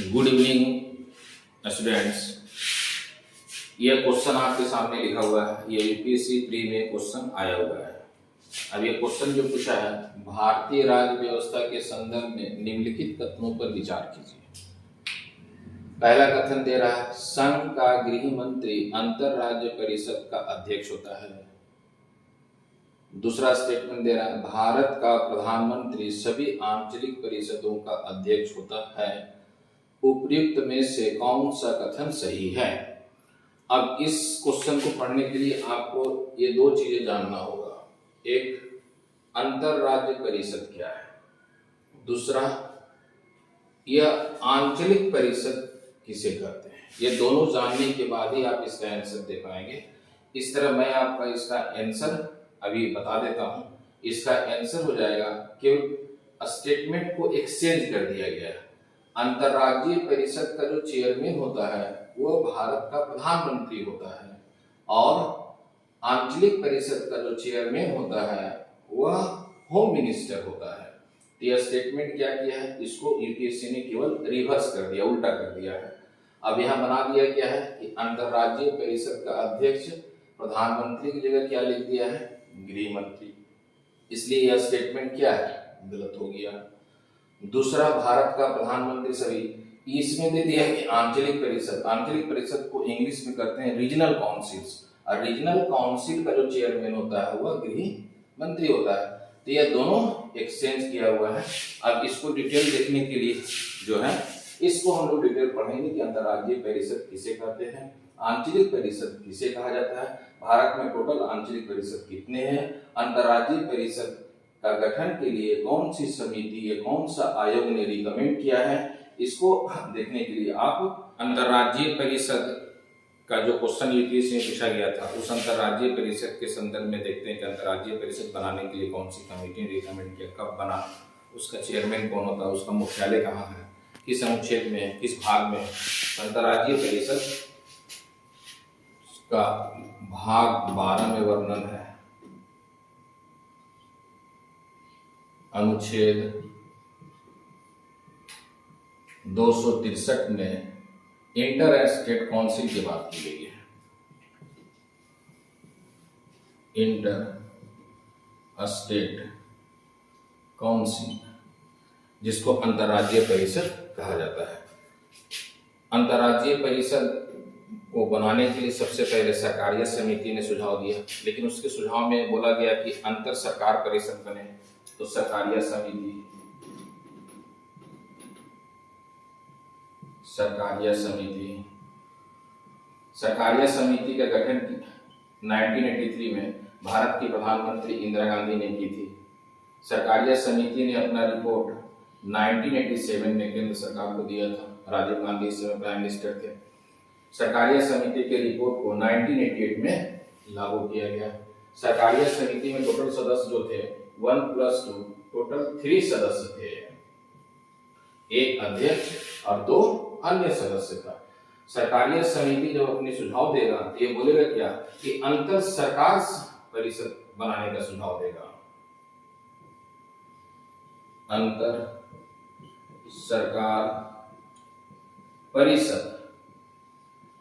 Good evening students. यह question आपके सामने लिखा हुआ है, ये यूपीएससी प्री में क्वेश्चन आया हुआ है। अब ये क्वेश्चन जो पूछा है, भारतीय राज्य व्यवस्था के संदर्भ में निम्नलिखित कथनों पर विचार कीजिए। पहला कथन दे रहा है, संघ का गृह मंत्री अंतर राज्य परिषद का अध्यक्ष होता है। दूसरा स्टेटमेंट दे रहा है, भारत का प्रधानमंत्री सभी आंचलिक परिषदों का अध्यक्ष होता है। उपर्युक्त में से कौन सा कथन सही है? अब इस क्वेश्चन को पढ़ने के लिए आपको ये दो चीजें जानना होगा। एक, अंतर राज्य परिषद क्या है। दूसरा, यह आंचलिक परिषद किसे कहते हैं। ये दोनों जानने के बाद ही आप इसका आंसर दे पाएंगे। इस तरह मैं आपका इसका आंसर अभी बता देता हूं। इसका आंसर हो जाएगा, केवल स्टेटमेंट को एक्सचेंज कर दिया गया है। अंतर्राज्यीय परिषद का जो चेयरमैन होता है वो भारत का प्रधानमंत्री होता है, और आंचलिक परिषद का जो चेयरमैन होता है वह होम मिनिस्टर होता है। तो यह स्टेटमेंट क्या किया है, इसको यूपीएससी ने केवल रिवर्स कर दिया, उल्टा कर दिया है। अब यहाँ बना दिया क्या है कि अंतर्राज्यीय परिषद का अध्यक्ष प्रधानमंत्री की जगह क्या लिख दिया है, गृह मंत्री। इसलिए यह स्टेटमेंट क्या है, गलत हो गया। दूसरा, भारत का प्रधानमंत्री सभी, इसमें दे दिया कि आंचलिक परिषद। आंचलिक परिषद को इंग्लिश में कहते हैं रीजनल काउंसिल्स, और रीजनल काउंसिल का जो चेयरमैन होता है वह गृह मंत्री होता है। तो यह दोनों एक्सचेंज किया हुआ है। अब इसको डिटेल देखने के लिए जो है, इसको हम लोग डिटेल पढ़ेंगे कि अंतर्राज्यीय परिषद किसे कहते हैं, आंचलिक परिषद किसे कहा जाता है, भारत में टोटल आंचलिक परिषद कितने हैं, अंतर्राज्यीय परिषद का गठन के लिए कौन सी समिति या कौन सा आयोग ने रिकमेंड किया है। इसको देखने के लिए आप अंतर्राज्यीय परिषद का जो क्वेश्चन यूपीएससी में पूछा गया था, उस अंतर्राज्यीय परिषद के संदर्भ में देखते हैं कि अंतर्राज्यीय परिषद बनाने के लिए कौन सी कमेटी ने रिकमेंड किया, कब बना, उसका चेयरमैन कौन होता है, उसका मुख्यालय कहाँ है, किस अनुच्छेद में, किस भाग में। अंतर्राज्यीय परिषद का भाग 12 में वर्णन है, अनुच्छेद 263 में इंटर स्टेट काउंसिल की बात की गई है। इंटर स्टेट काउंसिल, जिसको अंतर्राज्यीय परिषद कहा जाता है। अंतर्राज्यीय परिषद को बनाने के लिए सबसे पहले सरकारिया समिति ने सुझाव दिया, लेकिन उसके सुझाव में बोला गया कि अंतर सरकार परिषद बने। तो सरकारिया समिति का गठन 1983 में भारत की प्रधानमंत्री इंदिरा गांधी ने की थी। सरकारिया समिति ने अपना रिपोर्ट 1987 में केंद्र सरकार को दिया था। राजीव गांधी इस समय प्राइम मिनिस्टर थे। सरकारिया समिति के रिपोर्ट को 1988 में लागू किया गया। सरकारिया समिति में टोटल सदस्य जो थे 1+2, टोटल 3 सदस्य थे, एक अध्यक्ष और 2 अन्य सदस्य था। सरकारिया समिति जब अपने सुझाव देगा तो ये बोलेगा क्या कि अंतर सरकार परिषद बनाने का सुझाव देगा, अंतर सरकार परिषद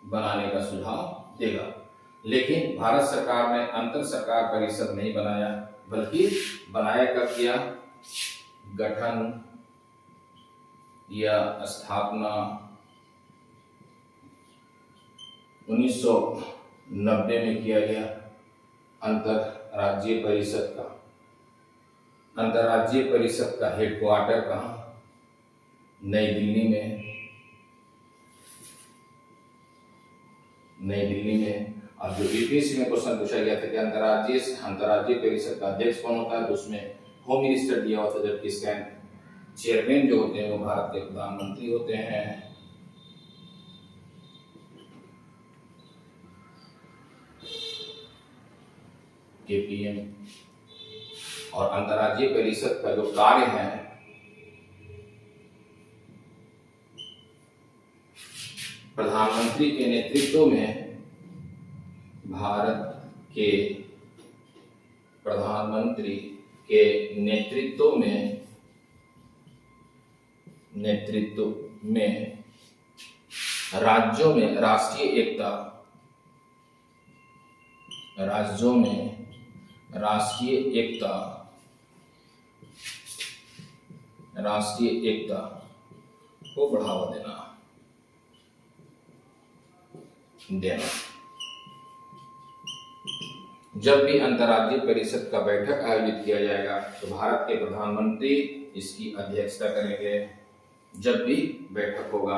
बनाने का सुझाव देगा। लेकिन भारत सरकार ने अंतर सरकार परिषद नहीं बनाया, बल्कि बनाया कब किया, गठन या स्थापना 1990 में किया गया अंतरराज्यीय परिषद का। अंतरराज्यीय परिषद का हेडक्वार्टर कहाँ, नई दिल्ली में। और जो यूपीएससी में क्वेश्चन पूछा गया था कि अंतरराज्यीय परिषद का अध्यक्ष कौन होता है, तो उसमें होम मिनिस्टर दिया होता है, जबकि इसका चेयरमैन जो होते हैं वो भारत के प्रधानमंत्री होते हैं। केपीएम। और अंतर्राज्यीय परिषद का जो कार्य है, प्रधानमंत्री के नेतृत्व में, भारत के प्रधानमंत्री के नेतृत्व में राज्यों में राष्ट्रीय एकता, राज्यों में राष्ट्रीय एकता, राष्ट्रीय एकता को बढ़ावा देना। जब भी अंतर्राज्यीय परिषद का बैठक आयोजित किया जाएगा तो भारत के प्रधानमंत्री इसकी अध्यक्षता करेंगे। जब भी बैठक होगा।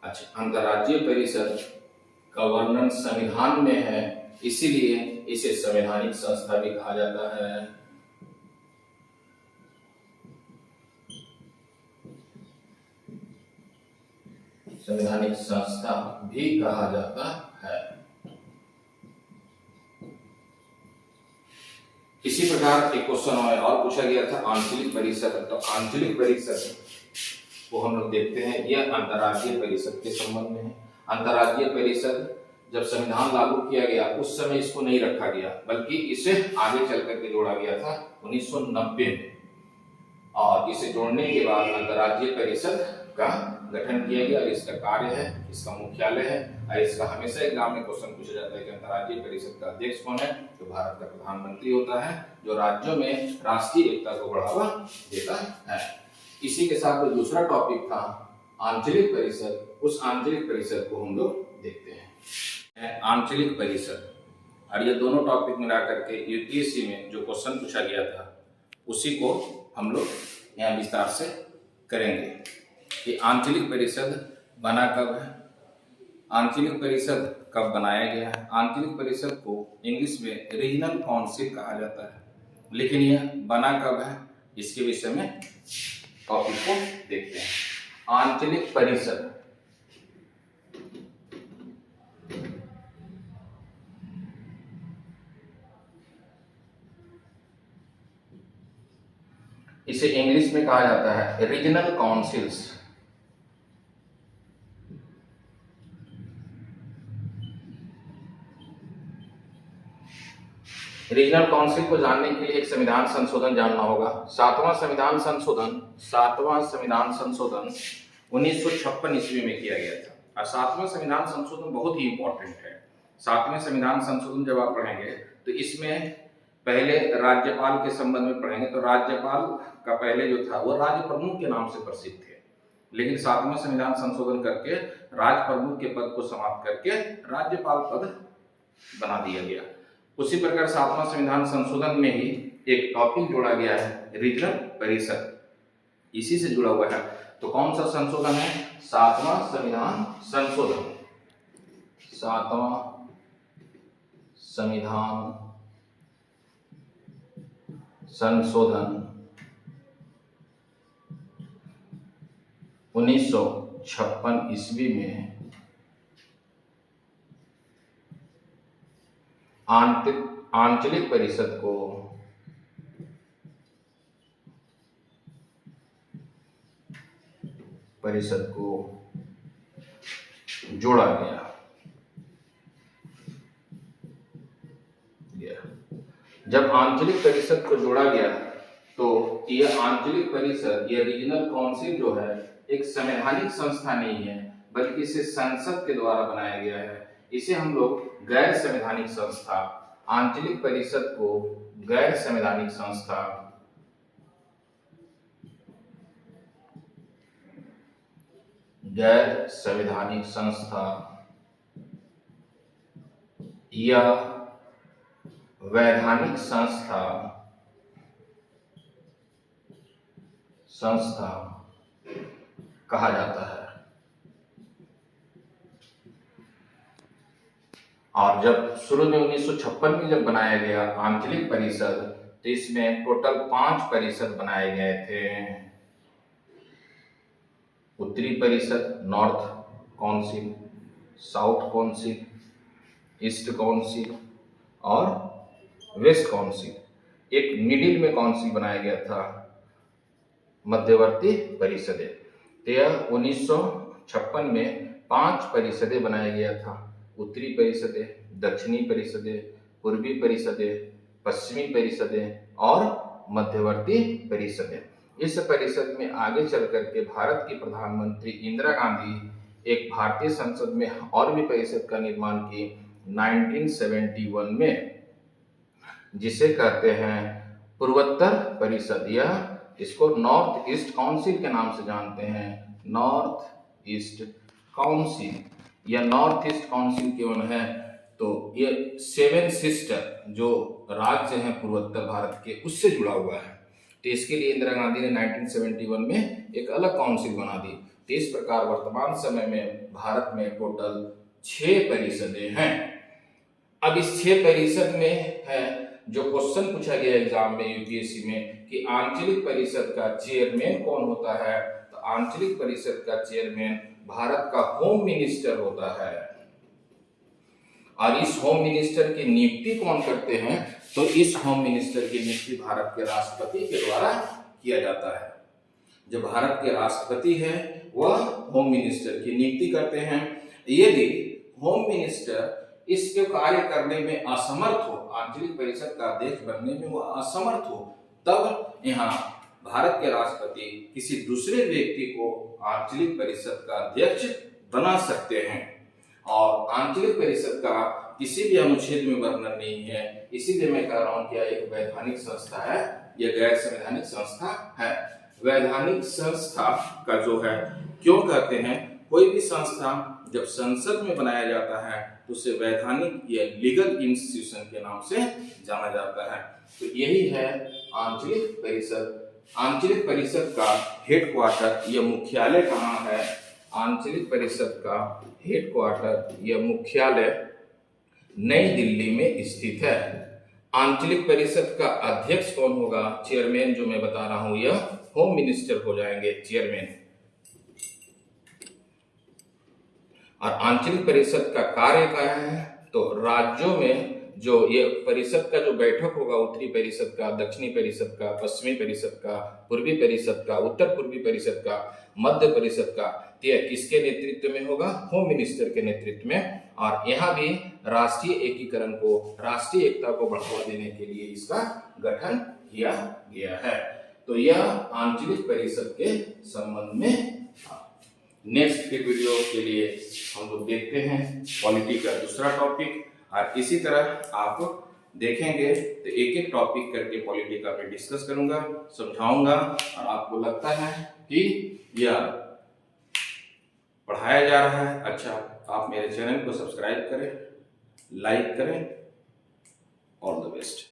अच्छा, अंतर्राज्यीय परिषद का वर्णन संविधान में है, इसीलिए इसे संवैधानिक संस्था भी कहा जाता है। संवैधानिक संस्था भी कहा जाता है। इसी प्रकार एक क्वेश्चन और पूछा गया था आंचलिक परिषद। तो आंचलिक परिषद को हम लोग देखते हैं, यह अंतर्राज्यीय परिषद के संबंध में है। अंतर्राज्यीय परिषद जब संविधान लागू किया गया उस समय इसको नहीं रखा गया, बल्कि इसे आगे चल करके जोड़ा गया था 1990 में, और इसे जोड़ने के बाद अंतर्राज्यीय परिषद का गठन किया गया। और इसका कार्य है, इसका मुख्यालय है, और इसका हमेशा एग्जाम में क्वेश्चन पूछा जाता है कि अंतर्राज्यीय परिषद का अध्यक्ष कौन है। तो भारत का प्रधानमंत्री होता है, जो राज्यों में राष्ट्रीय एकता को बढ़ावा देता है। इसी के साथ जो दूसरा टॉपिक था आंचलिक परिषद, उस आंचलिक परिषद को हम लोग देखते हैं। आंचलिक परिषद, और ये दोनों टॉपिक मिला करके यूपीएससी में जो क्वेश्चन पूछा गया था उसी को हम लोग यहाँ विस्तार से करेंगे कि आंचलिक परिषद बना कब है, आंचलिक परिषद कब बनाया गया है। आंचलिक परिषद को इंग्लिश में रीजनल काउंसिल कहा जाता है, लेकिन यह बना कब है इसके विषय में टॉपिक को देखते हैं। आंचलिक परिषद इसे इंग्लिश में कहा जाता है रीजनल काउंसिल्स। रीजनल काउंसिल को जानने के लिए एक संविधान संशोधन जानना होगा। सातवां संविधान संशोधन 1956 ईस्वी में किया गया था। और सातवां संविधान संशोधन बहुत ही इंपॉर्टेंट है। सातवें संविधान संशोधन जब आप पढ़ेंगे तो इसमें पहले राज्यपाल के संबंध में पढ़ेंगे। तो राज्यपाल का पहले जो था वो राज्य प्रमुख के नाम से प्रसिद्ध थे, लेकिन सातवां संविधान संशोधन करके राज्य प्रमुख के पद को समाप्त करके राज्यपाल पद बना दिया गया। उसी प्रकार सातवां संविधान संशोधन में ही एक टॉपिक जोड़ा गया है रीजनल परिषद, इसी से जुड़ा हुआ है। तो कौन सा संशोधन है? सातवां संविधान संशोधन। सातवां संविधान संशोधन 1956 ईस्वी में आंचलिक परिषद को जोड़ा गया। जब आंचलिक परिषद को जोड़ा गया तो यह आंचलिक परिषद, यह रीजनल काउंसिल जो है एक संवैधानिक संस्था नहीं है, बल्कि इसे संसद के द्वारा बनाया गया है। इसे हम लोग गैर संवैधानिक संस्था, आंचलिक परिषद को गैर संवैधानिक संस्था या वैधानिक संस्था कहा जाता है। और जब शुरू में 1956 में जब बनाया गया आंचलिक परिषद, तो इसमें टोटल 5 परिषद बनाए गए थे। उत्तरी परिषद, north council, south council, east council और वेस्ट काउंसिल। एक मिडिल में काउंसिल बनाया गया था, मध्यवर्ती परिषदें। तो 1956 में 5 परिषदें बनाया गया था। उत्तरी परिषदें, दक्षिणी परिषदें, पूर्वी परिषदें, पश्चिमी परिषदें और मध्यवर्ती परिषदें। इस परिषद में आगे चल करके भारत की प्रधानमंत्री इंदिरा गांधी एक भारतीय संसद में और भी परिषद का निर्माण की 1971 में, जिसे कहते हैं पूर्वोत्तर परिषद, या इसको नॉर्थ ईस्ट काउंसिल के नाम से जानते हैं। नॉर्थ ईस्ट काउंसिल या नॉर्थ ईस्ट काउंसिल क्यों है, तो ये 7 सिस्टर जो राज्य हैं पूर्वोत्तर भारत के, उससे जुड़ा हुआ है। तो इसके लिए इंदिरा गांधी ने 1971 में एक अलग काउंसिल बना दी। तो इस प्रकार वर्तमान समय में भारत में टोटल 6 परिषदें हैं। अब इस 6 परिषद में है जो क्वेश्चन पूछा गया एग्जाम में यूपीएससी में कि आंचलिक परिषद का चेयरमैन कौन होता है, तो आंचलिक परिषद का चेयरमैन भारत का होम मिनिस्टर होता है। और इस होम मिनिस्टर की नियुक्ति कौन करते हैं, तो इस होम मिनिस्टर की नियुक्ति भारत के राष्ट्रपति के द्वारा किया जाता है। जो भारत के राष्ट्रपति है वह होम मिनिस्टर की नियुक्ति करते हैं। यदि होम मिनिस्टर इसके कार्य करने में असमर्थ हो, आंचलिक परिषद का अध्यक्ष बनने में वह असमर्थ हो, तब यहाँ भारत के राष्ट्रपति किसी दूसरे व्यक्ति को आंचलिक परिषद का अध्यक्ष बना सकते हैं। और आंचलिक परिषद का किसी भी अनुच्छेद में वर्णन नहीं है, इसीलिए मैं कह रहा हूं कि यह एक वैधानिक संस्था है, यह गैर संवैधानिक संस्था है। वैधानिक संस्था का जो है क्यों कहते हैं, कोई भी संस्था जब संसद में बनाया जाता है तो उसे वैधानिक या लीगल इंस्टीट्यूशन के नाम से जाना जाता है। तो यही है आंचलिक परिषद। आंचलिक परिषद का हेडक्वार्टर या मुख्यालय कहाँ है, आंचलिक परिषद का हेडक्वार्टर या मुख्यालय नई दिल्ली में स्थित है। आंचलिक परिषद का अध्यक्ष कौन होगा, चेयरमैन जो मैं बता रहा हूं, यह होम मिनिस्टर हो जाएंगे चेयरमैन। और आंचलिक परिषद का कार्य क्या है, तो राज्यों में जो ये परिषद का जो बैठक होगा, उत्तरी परिषद का, दक्षिणी परिषद का, पश्चिमी परिषद का, पूर्वी परिषद का, उत्तर पूर्वी परिषद का, मध्य परिषद का, यह किसके नेतृत्व में होगा, होम मिनिस्टर के नेतृत्व में। और यहाँ भी राष्ट्रीय एकीकरण को, राष्ट्रीय एकता को बढ़ावा देने के लिए इसका गठन किया गया है। तो यह आंचलिक परिषद के संबंध में था। नेक्स्ट के वीडियो के लिए हम लोग देखते हैं पॉलिटी का दूसरा टॉपिक, और इसी तरह आप देखेंगे तो एक एक टॉपिक करके पॉलिटी का मैं डिस्कस करूंगा, समझाऊंगा, और आपको लगता है कि यह पढ़ाया जा रहा है अच्छा, आप मेरे चैनल को सब्सक्राइब करें, लाइक करें। All the best.